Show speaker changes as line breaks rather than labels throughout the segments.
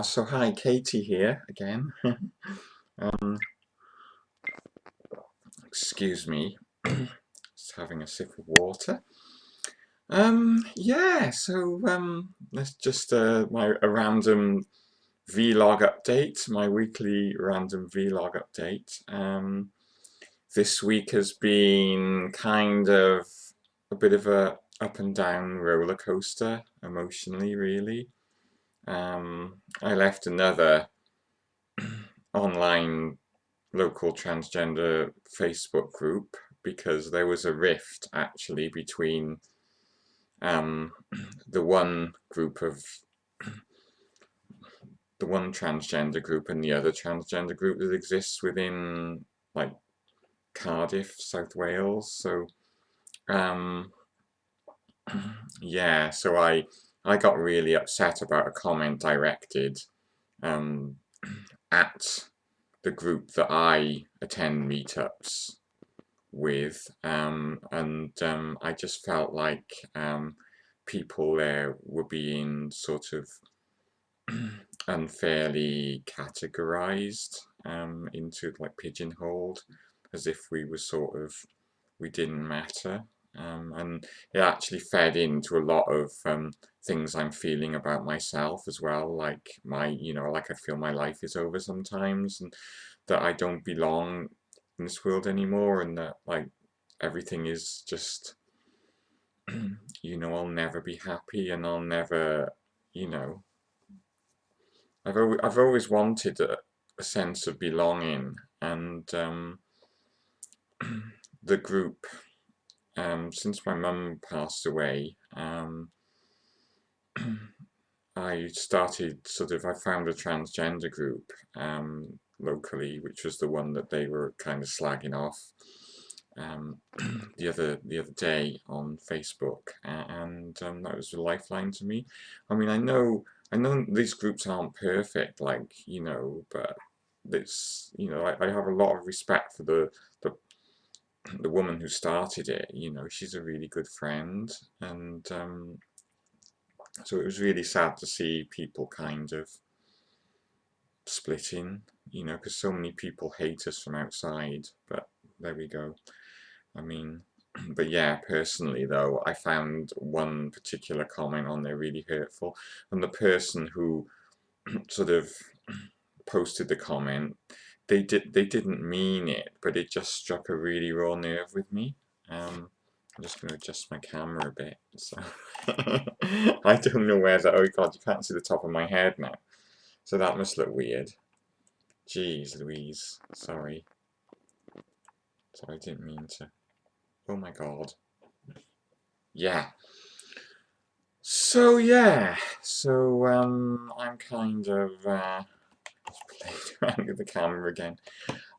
So hi, Katie here again. um, Excuse me, just having a sip of water. Yeah, that's just a random vlog update, my weekly random vlog update. This week has been kind of a bit of a up and down roller coaster emotionally, really. I left another online local transgender Facebook group because there was a rift actually between um, the one group of the one transgender group and the other transgender group that exists within like Cardiff, South Wales. So um, yeah, so I got really upset about a comment directed um, at the group that I attend meetups with, and I just felt like people there were being sort of unfairly categorized into like pigeonholed, as if we didn't matter. And it actually fed into a lot of things I'm feeling about myself as well, like like I feel my life is over sometimes, and that I don't belong in this world anymore, and that like everything is just, I'll never be happy, and I'll never, you know, I've always wanted a sense of belonging, and the group, since my mum passed away, I found a transgender group locally, which was the one that they were kind of slagging off um, the other day on Facebook, and that was a lifeline to me. I mean, I know these groups aren't perfect, like but it's I have a lot of respect for the the woman who started it. She's a really good friend, and so it was really sad to see people kind of splitting. Because so many people hate us from outside, but there we go. I mean, but yeah, personally though, I found one particular comment on there really hurtful, and the person who sort of posted the comment, they didn't mean it, but it just struck a really raw nerve with me. I'm just going to adjust my camera a bit. So I don't know where that. Oh God, you can't see the top of my head now. So that must look weird. Jeez, Louise. Sorry. Sorry, I didn't mean to. Oh my God. Yeah. So yeah. I'm kind of played around with the camera again.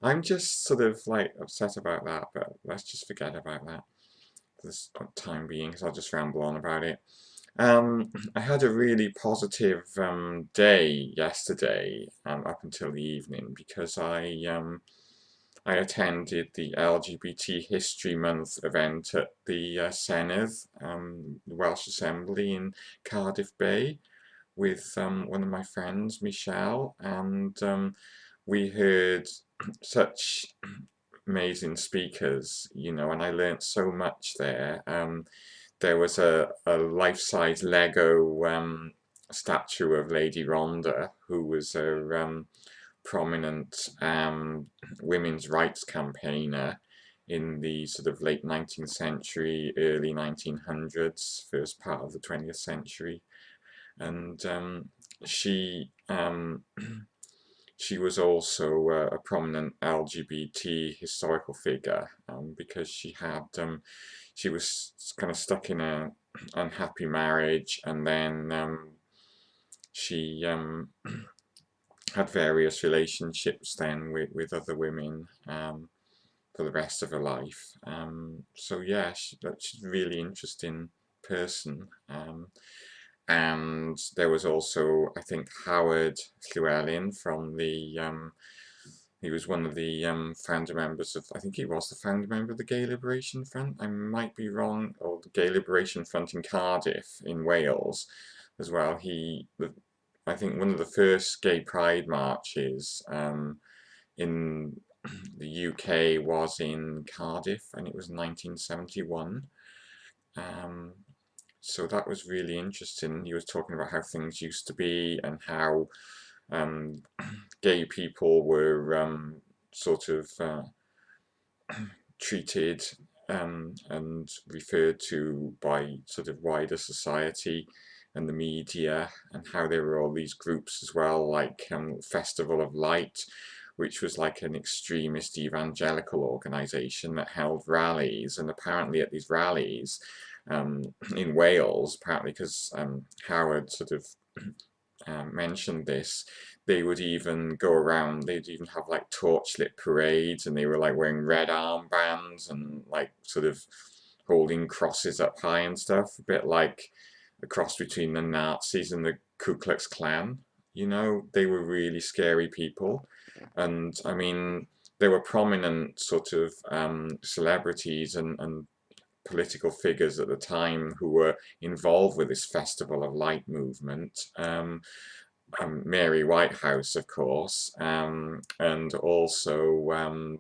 I'm just sort of like upset about that, but let's just forget about that for this time being, because I'll just ramble on about it. I had a really positive day yesterday, up until the evening, because I attended the LGBT History Month event at the Senedd, the Welsh Assembly in Cardiff Bay, with one of my friends, Michelle, and we heard such amazing speakers, and I learnt so much there. There was a life-size Lego statue of Lady Rhonda, who was a prominent women's rights campaigner in the sort of late 19th century, early 1900s, first part of the 20th century. And she she was also a prominent LGBT historical figure, because she was kind of stuck in a unhappy marriage, and then she had various relationships then with other women for the rest of her life. So yeah, she's a really interesting person. And there was also, I think, Howard Llewellyn from he was one of the founder members of, I think he was the founder member of the Gay Liberation Front. I might be wrong, or the Gay Liberation Front in Cardiff, in Wales. as well. I think one of the first gay pride marches in the UK was in Cardiff, and it was 1971. Um, so that was really interesting. He was talking about how things used to be and how um, gay people were sort of treated and referred to by sort of wider society and the media, and how there were all these groups as well, like Festival of Light, which was like an extremist evangelical organisation that held rallies, and apparently at these rallies in Wales, apparently because Howard sort of mentioned this, they would even go around, they'd even have like torchlit parades, and they were like wearing red armbands and like sort of holding crosses up high and stuff, a bit like a cross between the Nazis and the Ku Klux Klan. You know, they were really scary people. And I mean, there were prominent sort of celebrities and political figures at the time who were involved with this Festival of Light movement. Mary Whitehouse, of course, and also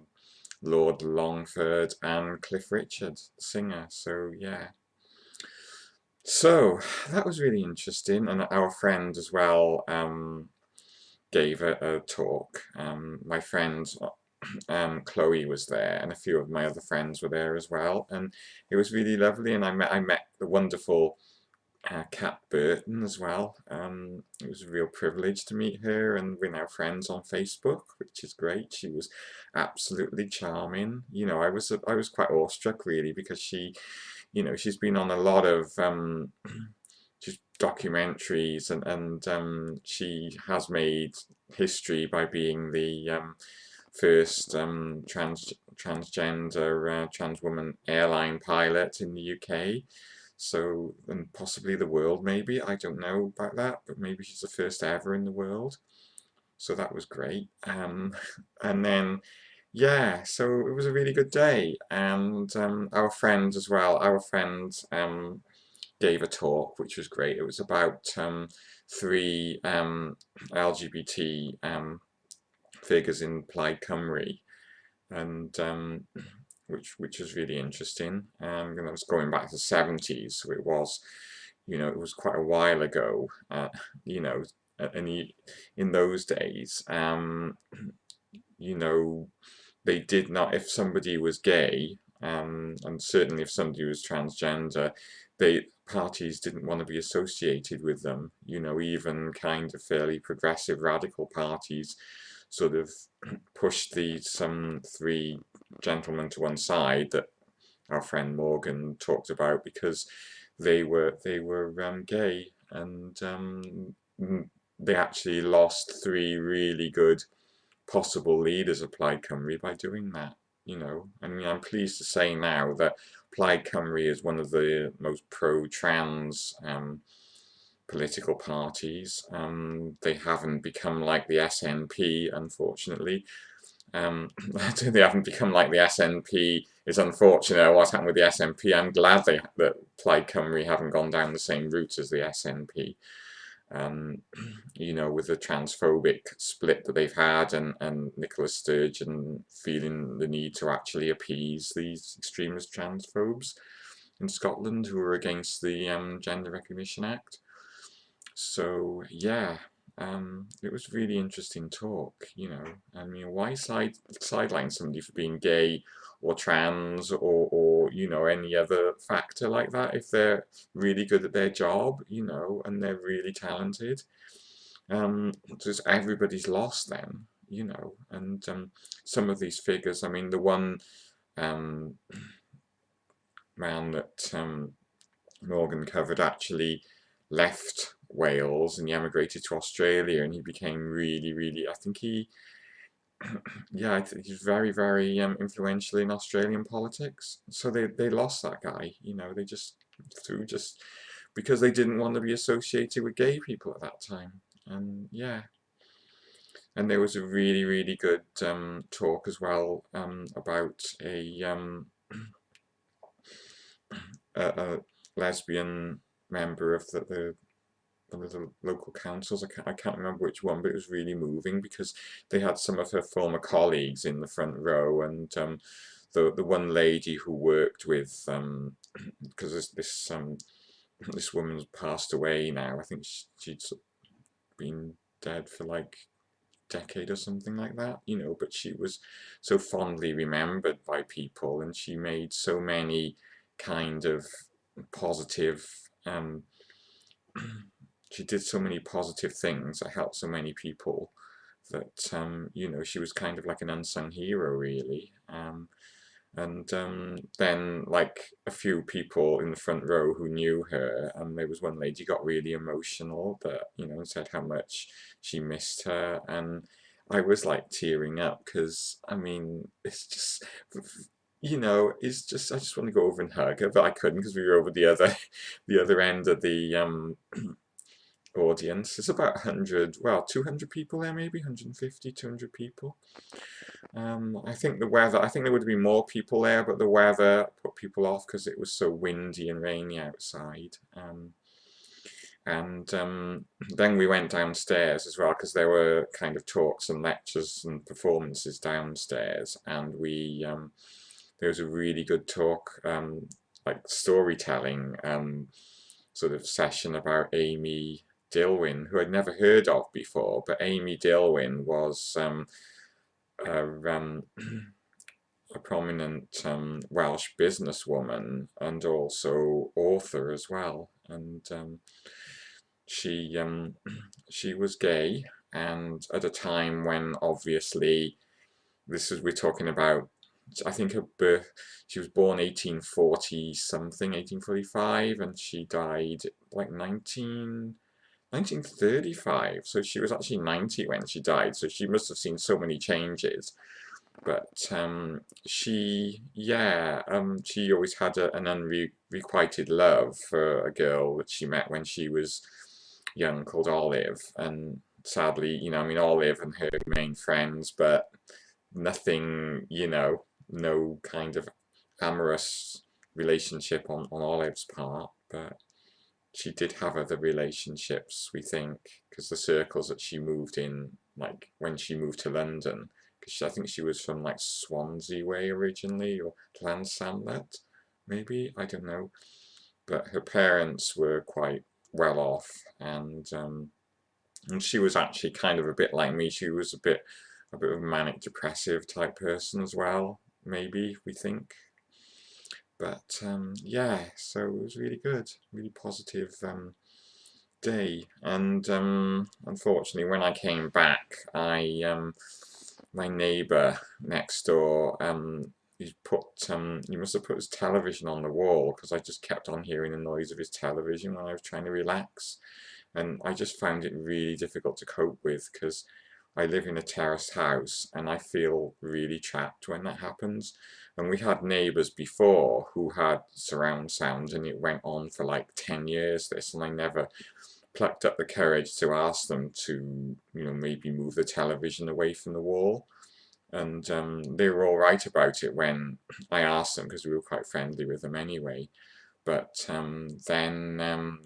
Lord Longford and Cliff Richard, the singer. So yeah. So that was really interesting, and our friend as well gave a talk. My friend Chloe was there, and a few of my other friends were there as well, and it was really lovely. And I met the wonderful Kat Burton as well. It was a real privilege to meet her, and we're now friends on Facebook, which is great. She was absolutely charming. You know, I was quite awestruck really, because she's been on a lot of just documentaries, and she has made history by being the first transgender trans woman airline pilot in the UK. So, and possibly the world, maybe. I don't know about that, but maybe she's the first ever in the world. So that was great. And then, yeah, so it was a really good day. And our friend as well, our friend gave a talk, which was great. It was about three LGBT figures in Plaid Cymru, and which was really interesting. And I was going back to the 70s, so it was, it was quite a while ago. You know, and in those days, you know, they did not. If somebody was gay, and certainly if somebody was transgender, parties didn't want to be associated with them. You know, even kind of fairly progressive radical parties sort of pushed some three gentlemen to one side that our friend Morgan talked about, because they were gay, and they actually lost three really good possible leaders of Plaid Cymru by doing that. You know, I mean, I'm pleased to say now that Plaid Cymru is one of the most pro-trans political parties. They haven't become like the SNP, unfortunately. They haven't become like the SNP. It's unfortunate what's happened with the SNP. I'm glad that Plaid Cymru haven't gone down the same route as the SNP. You know, with the transphobic split that they've had, and Nicola Sturgeon feeling the need to actually appease these extremist transphobes in Scotland who are against the Gender Recognition Act. So yeah, it was really interesting talk. You know, I mean, why sideline somebody for being gay or trans, or any other factor like that, if they're really good at their job, and they're really talented? Just everybody's lost then, and some of these figures. I mean, the one um, man that Morgan covered actually left Wales and he emigrated to Australia, and he became really, really, I think yeah, I think he's very, very influential in Australian politics. So they lost that guy, they just because they didn't want to be associated with gay people at that time. And yeah, and there was a really, really good talk as well about a lesbian member of the one of the local councils. I can't remember which one, but it was really moving because they had some of her former colleagues in the front row, and the one lady who worked with because this woman's passed away now. I think she'd been dead for like a decade or something like that, you know, but she was so fondly remembered by people, and she made so many kind of positive she did so many positive things that helped so many people that you know, she was kind of like an unsung hero, really. And then, like, a few people in the front row who knew her, and there was one lady got really emotional, that, you know, said how much she missed her, and I was like tearing up because, I mean, it's just, you know, it's just, I just want to go over and hug her, but I couldn't because we were over the other end of the audience. It's about 100, well, 200 people there, maybe 150, 200 people. I think the weather, I think there would have been more people there, but the weather put people off because it was so windy and rainy outside. And then we went downstairs as well because there were kind of talks and lectures and performances downstairs, and there was a really good talk, like storytelling sort of session about Amy Dilwyn, who I'd never heard of before, but Amy Dilwyn was a, a prominent Welsh businesswoman and also author as well, and she she was gay, and at a time when obviously we're talking about, I think her birth, she was born 1840 something, 1845, and she died like 1935, so she was actually 90 when she died, so she must have seen so many changes. But she always had an unrequited love for a girl that she met when she was young called Olive, and sadly, you know, I mean, Olive and her remain friends, but nothing, you know, no kind of amorous relationship on Olive's part, but she did have other relationships, we think, because the circles that she moved in, like when she moved to London, because I think she was from like Swansea way originally, or Llansamlet, maybe, I don't know. But her parents were quite well off, and she was actually kind of a bit like me. She was a bit of a manic depressive type person as well, maybe, we think. But yeah, so it was really good, really positive day. And unfortunately, when I came back, my neighbour next door, he must have put his television on the wall because I just kept on hearing the noise of his television when I was trying to relax, and I just found it really difficult to cope with because I live in a terraced house and I feel really trapped when that happens. And we had neighbours before who had surround sound, and it went on for like 10 years this, and I never plucked up the courage to ask them to, you know, maybe move the television away from the wall. And they were all right about it when I asked them, because we were quite friendly with them anyway. But then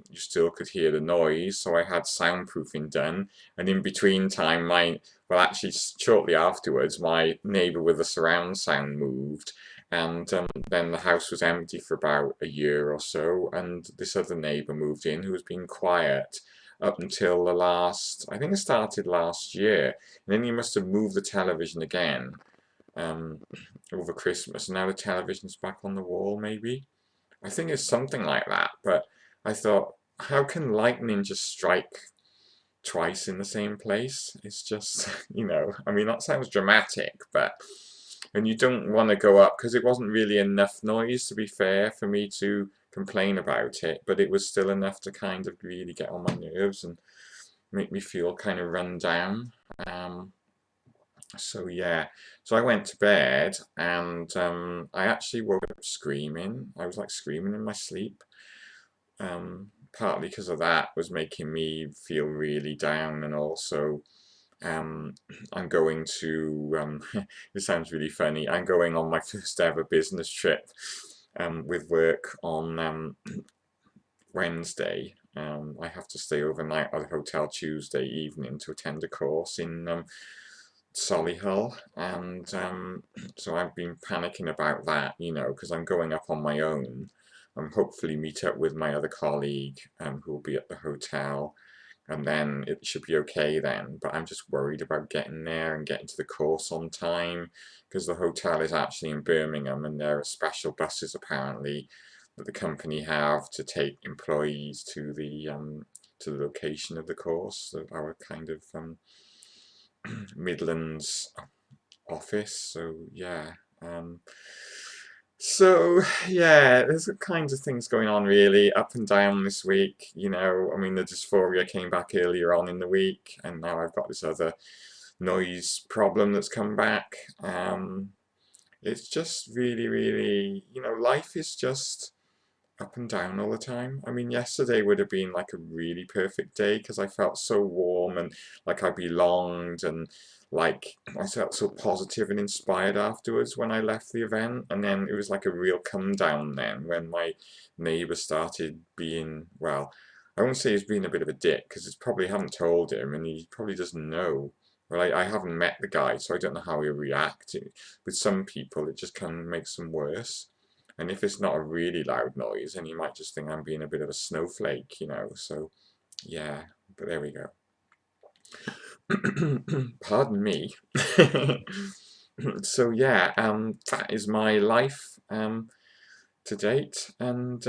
you still could hear the noise, so I had soundproofing done. And in between time, well, actually, shortly afterwards, my neighbour with the surround sound moved, and then the house was empty for about a year or so, and this other neighbour moved in who was being quiet up until I think it started last year, and then he must have moved the television again um, over Christmas, and now the television's back on the wall, maybe. I think it's something like that, but I thought, how can lightning just strike twice in the same place? It's just, you know, I mean, that sounds dramatic, but, and you don't want to go up, because it wasn't really enough noise, to be fair, for me to complain about it, but it was still enough to kind of really get on my nerves and make me feel kind of run down. So yeah, so I went to bed, and I actually woke up screaming. I was like screaming in my sleep. Partly because of that was making me feel really down, and also um, I'm going to, this sounds really funny, I'm going on my first ever business trip with work on Wednesday, I have to stay overnight at a hotel Tuesday evening to attend a course in Solihull, and so I've been panicking about that, you know, because I'm going up on my own. Hopefully meet up with my other colleague who will be at the hotel, and then it should be okay then. But I'm just worried about getting there and getting to the course on time, because the hotel is actually in Birmingham, and there are special buses apparently that the company have to take employees to the location of the course, our kind of Midlands office. So yeah. So yeah, there's all kinds of things going on really, up and down this week. You know, I mean, the dysphoria came back earlier on in the week, and now I've got this other noise problem that's come back. It's just really, really, you know, life is just up and down all the time. I mean, yesterday would have been like a really perfect day because I felt so warm and like I belonged, and like I felt so positive and inspired afterwards when I left the event. And then it was like a real come down then when my neighbour started being, well, I won't say he's been a bit of a dick because it's probably haven't told him and he probably doesn't know. Well, I haven't met the guy, so I don't know how he'll react. With some people, it just kind of makes them worse. And if it's not a really loud noise, then you might just think I'm being a bit of a snowflake, you know. So, yeah, but there we go. Pardon me. So yeah, that is my life to date, and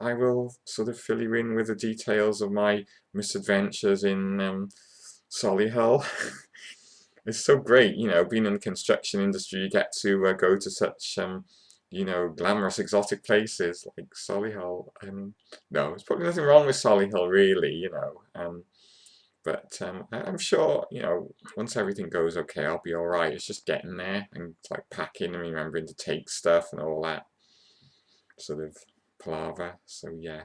I will sort of fill you in with the details of my misadventures in Solihull. It's so great, you know, being in the construction industry, you get to go to such you know, glamorous, exotic places like Solihull. No, there's probably nothing wrong with Solihull, really, you know. But I'm sure, you know, once everything goes okay, I'll be all right. It's just getting there and like packing and remembering to take stuff and all that sort of palaver. So yeah.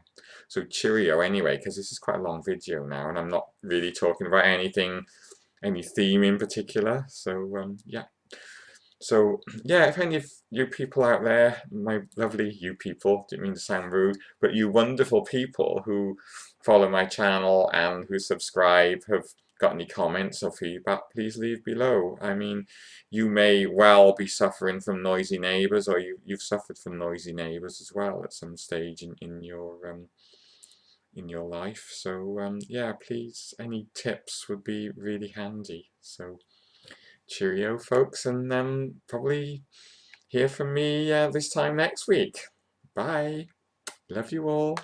So cheerio anyway, because this is quite a long video now, and I'm not really talking about anything, any theme in particular. So yeah. So yeah, if any of you people out there, my lovely you people, didn't mean to sound rude, but you wonderful people who follow my channel and who subscribe have got any comments or feedback, please leave below. I mean, you may well be suffering from noisy neighbours, or you've suffered from noisy neighbours as well at some stage in your life. So yeah, please, any tips would be really handy. So cheerio, folks, and probably hear from me this time next week. Bye. Love you all.